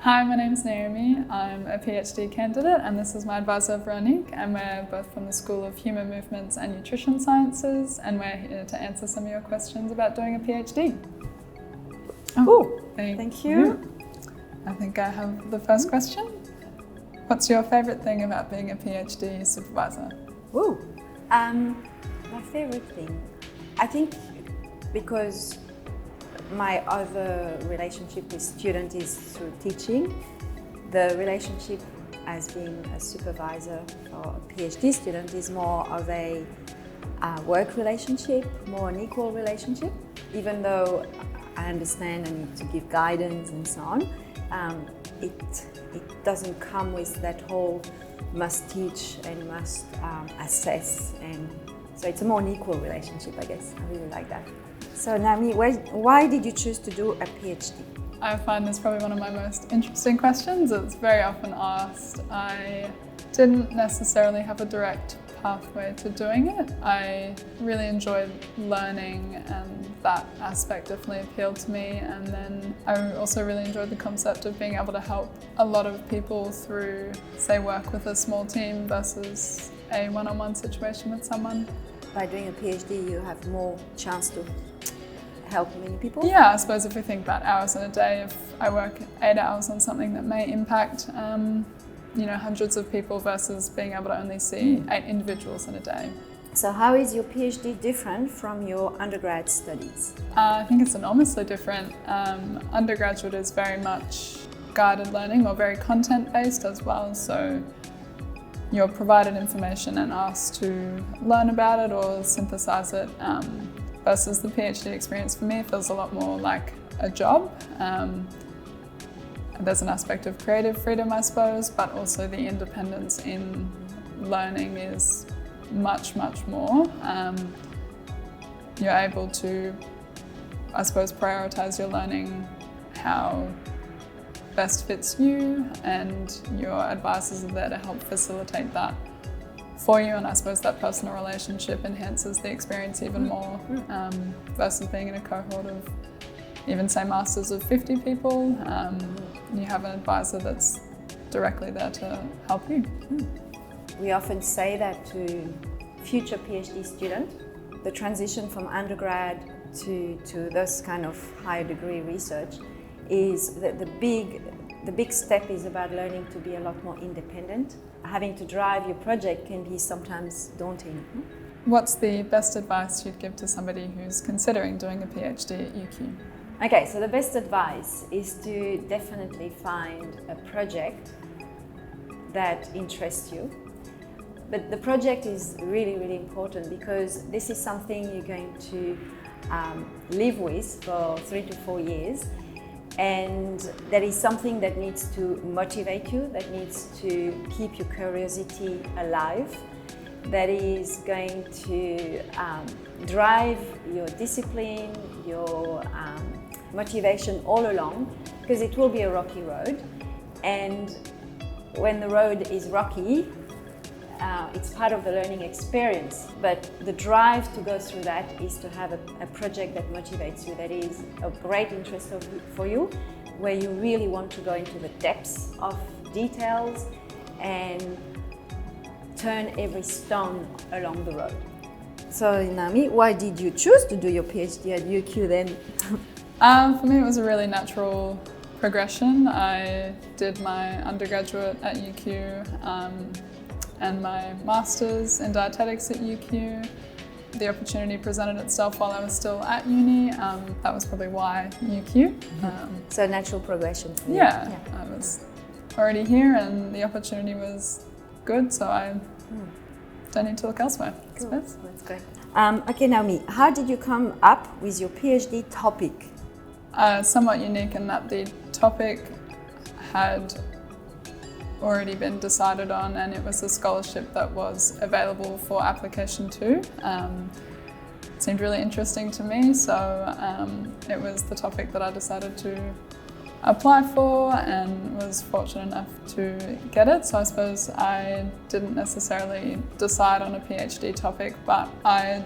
Hi, my name's Naomi. I'm a PhD candidate and this is my advisor Veronique, and we're both from the School of Human Movements and Nutrition Sciences, and we're here to answer some of your questions about doing a PhD. Oh, thank you. I think I have the first question. What's your favourite thing about being a PhD supervisor? My favourite thing, I think because my other relationship with students is through teaching. The relationship as being a supervisor for a PhD student is more of a work relationship, more an equal relationship. Even though I understand I need to give guidance and so on, it doesn't come with that whole must teach and must assess, and so it's a more equal relationship, I guess. I really like that. So Naomi, why did you choose to do a PhD? I find this probably one of my most interesting questions. It's very often asked. I didn't necessarily have a direct pathway to doing it. I really enjoyed learning and that aspect definitely appealed to me, and then I also really enjoyed the concept of being able to help a lot of people through, say, work with a small team versus a one-on-one situation with someone. By doing a PhD, you have more chance to help many people? Yeah, I suppose if we think about hours in a day, if I work 8 hours on something that may impact hundreds of people versus being able to only see 8 individuals in a day. So how is your PhD different from your undergrad studies? I think it's enormously different. Undergraduate is very much guided learning or very content-based as well, so you're provided information and asked to learn about it or synthesize it, versus the PhD experience for me feels a lot more like a job. There's an aspect of creative freedom, I suppose, but also the independence in learning is much, much more. You're able to, I suppose, prioritize your learning how best fits you, and your advisors are there to help facilitate that for you, and I suppose that personal relationship enhances the experience even more, versus being in a cohort of even say masters of 50 people. You have an advisor that's directly there to help you. We often say that to future PhD students, the transition from undergrad to this kind of higher degree research is that the big step is about learning to be a lot more independent. Having to drive your project can be sometimes daunting. What's the best advice you'd give to somebody who's considering doing a PhD at UQ? Okay, so the best advice is to definitely find a project that interests you. But the project is really, really important because this is something you're going to live with for 3 to 4 years. And that is something that needs to motivate you, that needs to keep your curiosity alive, that is going to drive your discipline, your motivation all along, because it will be a rocky road. And when the road is rocky, it's part of the learning experience, but the drive to go through that is to have a project that motivates you, that is of great interest for you, where you really want to go into the depths of details and turn every stone along the road. So Naomi, why did you choose to do your PhD at UQ then? For me it was a really natural progression. I did my undergraduate at UQ, and my master's in dietetics at UQ. The opportunity presented itself while I was still at uni. That was probably why UQ. So natural progression for you. Yeah, I was already here and the opportunity was good, so I don't need to look elsewhere, I suppose. That's great. Okay, Naomi, how did you come up with your PhD topic? Somewhat unique in that the topic had already been decided on, and it was a scholarship that was available for application to. It seemed really interesting to me, so it was the topic that I decided to apply for and was fortunate enough to get it. So I suppose I didn't necessarily decide on a PhD topic, but I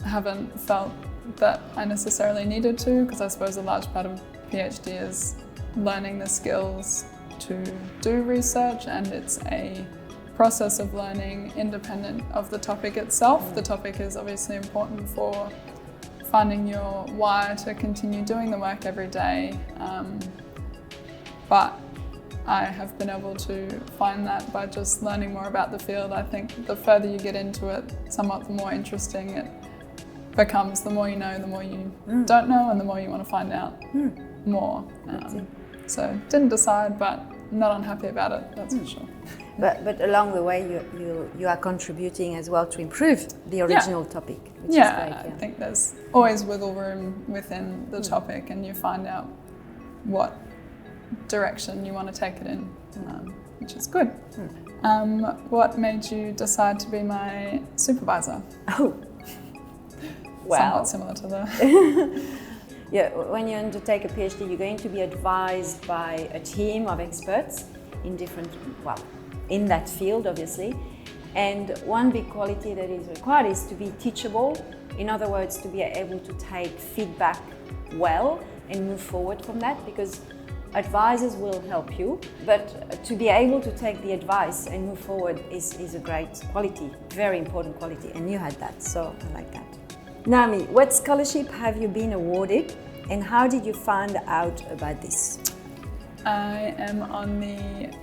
haven't felt that I necessarily needed to, because I suppose a large part of PhD is learning the skills to do research, and it's a process of learning independent of the topic itself. The topic is obviously important for finding your why to continue doing the work every day, but I have been able to find that by just learning more about the field. I think the further you get into it, somewhat the more interesting it becomes. The more you know, the more you don't know, and the more you want to find out more. So didn't decide, but not unhappy about it, that's for sure. But along the way, you are contributing as well to improve the original topic, which is great. I think there's always wiggle room within the topic, and you find out what direction you want to take it in, which is good. What made you decide to be my supervisor? Oh, well, somewhat similar to the... when you undertake a PhD, you're going to be advised by a team of experts in in that field, obviously. And one big quality that is required is to be teachable. In other words, to be able to take feedback well and move forward from that, because advisors will help you, but to be able to take the advice and move forward is a great quality, very important quality, and you had that, so I like that. Naomi, what scholarship have you been awarded, and how did you find out about this? I am on the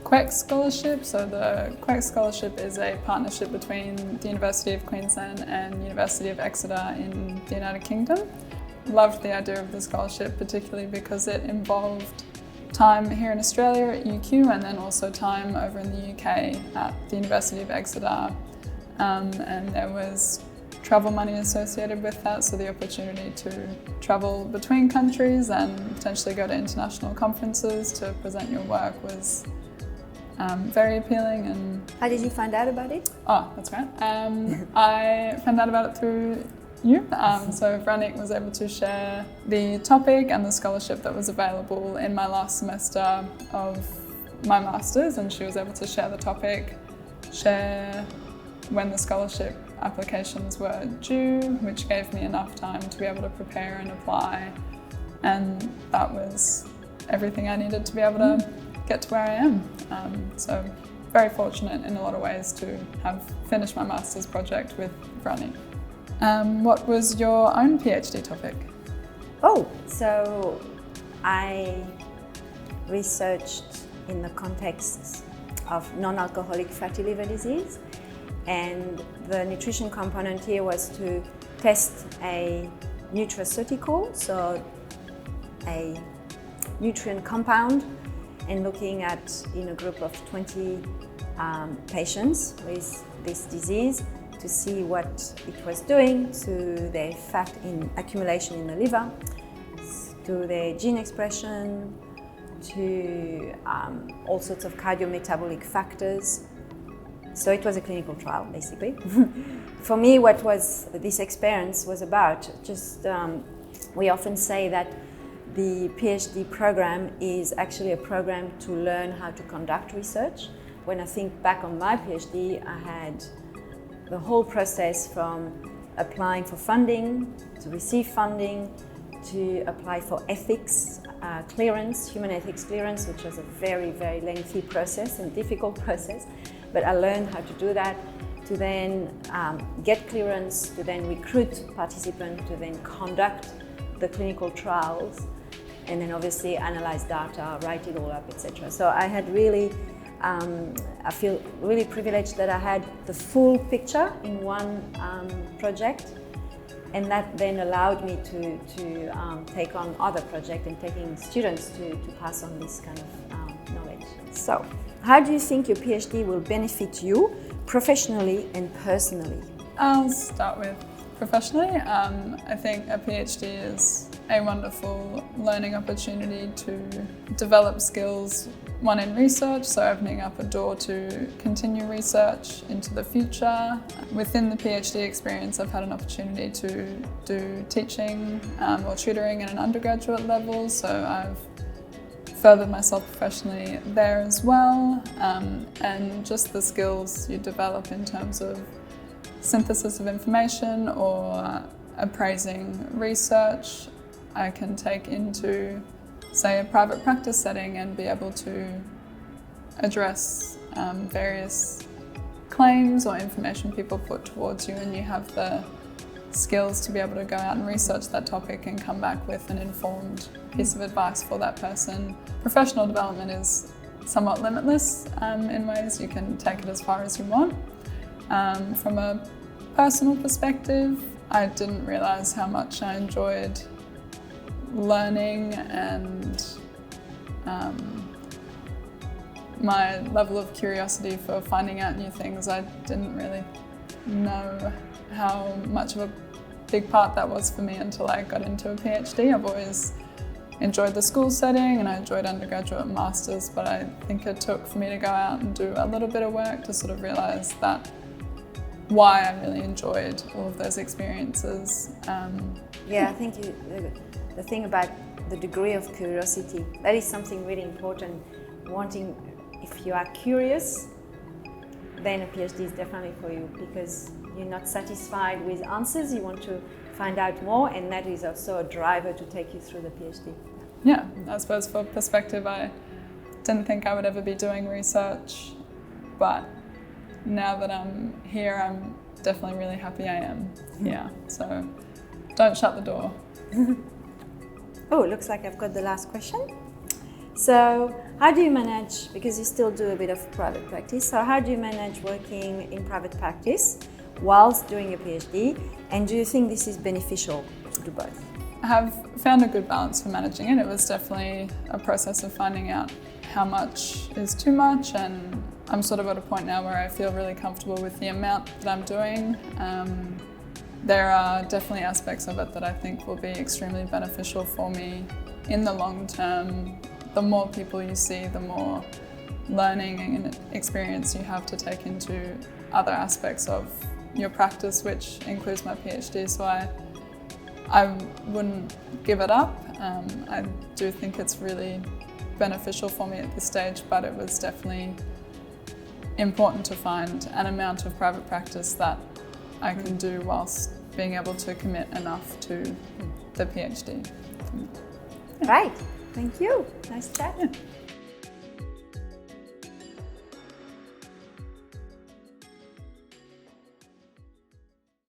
QUEC scholarship. So the QUEC scholarship is a partnership between the University of Queensland and University of Exeter in the United Kingdom. Loved the idea of the scholarship, particularly because it involved time here in Australia at UQ and then also time over in the UK at the University of Exeter. And there was travel money associated with that, so the opportunity to travel between countries and potentially go to international conferences to present your work was very appealing. And how did you find out about it? Oh, that's right. I found out about it through you. So Veronique was able to share the topic and the scholarship that was available in my last semester of my master's, and she was able to share the topic, share when the scholarship applications were due, which gave me enough time to be able to prepare and apply, and that was everything I needed to be able to get to where I am. So very fortunate in a lot of ways to have finished my master's project with Veronique. What was your own PhD topic? Oh, so I researched in the context of non-alcoholic fatty liver disease, and the nutrition component here was to test a nutraceutical, so a nutrient compound, and looking at in a group of 20 patients with this disease to see what it was doing to their fat accumulation in the liver, to their gene expression, to all sorts of cardiometabolic factors. So it was a clinical trial, basically. For me, what was this experience was about, just we often say that the PhD program is actually a program to learn how to conduct research. When I think back on my PhD, I had the whole process from applying for funding, to receive funding, to apply for ethics clearance, human ethics clearance, which was a very, very lengthy process and difficult process. But I learned how to do that, to then get clearance, to then recruit participants, to then conduct the clinical trials, and then obviously analyze data, write it all up, etc. So I had really, I feel really privileged that I had the full picture in one project, and that then allowed me to take on other projects and taking students to pass on this kind of knowledge. So, how do you think your PhD will benefit you professionally and personally? I'll start with professionally. I think a PhD is a wonderful learning opportunity to develop skills, one in research, so opening up a door to continue research into the future. Within the PhD experience, I've had an opportunity to do teaching or tutoring at an undergraduate level, so I've furthered myself professionally there as well, and just the skills you develop in terms of synthesis of information or appraising research I can take into say, a private practice setting and be able to address various claims or information people put towards you, and you have the skills to be able to go out and research that topic and come back with an informed piece of advice for that person. Professional development is somewhat limitless in ways. You can take it as far as you want. From a personal perspective, I didn't realise how much I enjoyed learning, and my level of curiosity for finding out new things. I didn't really know how much of a big part that was for me until I got into a PhD. I've always enjoyed the school setting and I enjoyed undergraduate and masters, but I think it took for me to go out and do a little bit of work to sort of realise that why I really enjoyed all of those experiences. Yeah, I think the thing about the degree of curiosity, that is something really important. If you are curious, then a PhD is definitely for you, because you're not satisfied with answers, you want to find out more, and that is also a driver to take you through the PhD. Yeah, I suppose for perspective, I didn't think I would ever be doing research, but now that I'm here, I'm definitely really happy I am here. So don't shut the door. Oh, looks like I've got the last question. So how do you manage, because you still do a bit of private practice, so how do you manage working in private practice whilst doing a PhD, and do you think this is beneficial to do both? I have found a good balance for managing it. It was definitely a process of finding out how much is too much, and I'm sort of at a point now where I feel really comfortable with the amount that I'm doing. There are definitely aspects of it that I think will be extremely beneficial for me in the long term. The more people you see, the more learning and experience you have to take into other aspects of your practice, which includes my PhD. So I wouldn't give it up. I do think it's really beneficial for me at this stage, but it was definitely important to find an amount of private practice that I can do whilst being able to commit enough to the PhD. Right. Thank you. Nice chat. Yeah.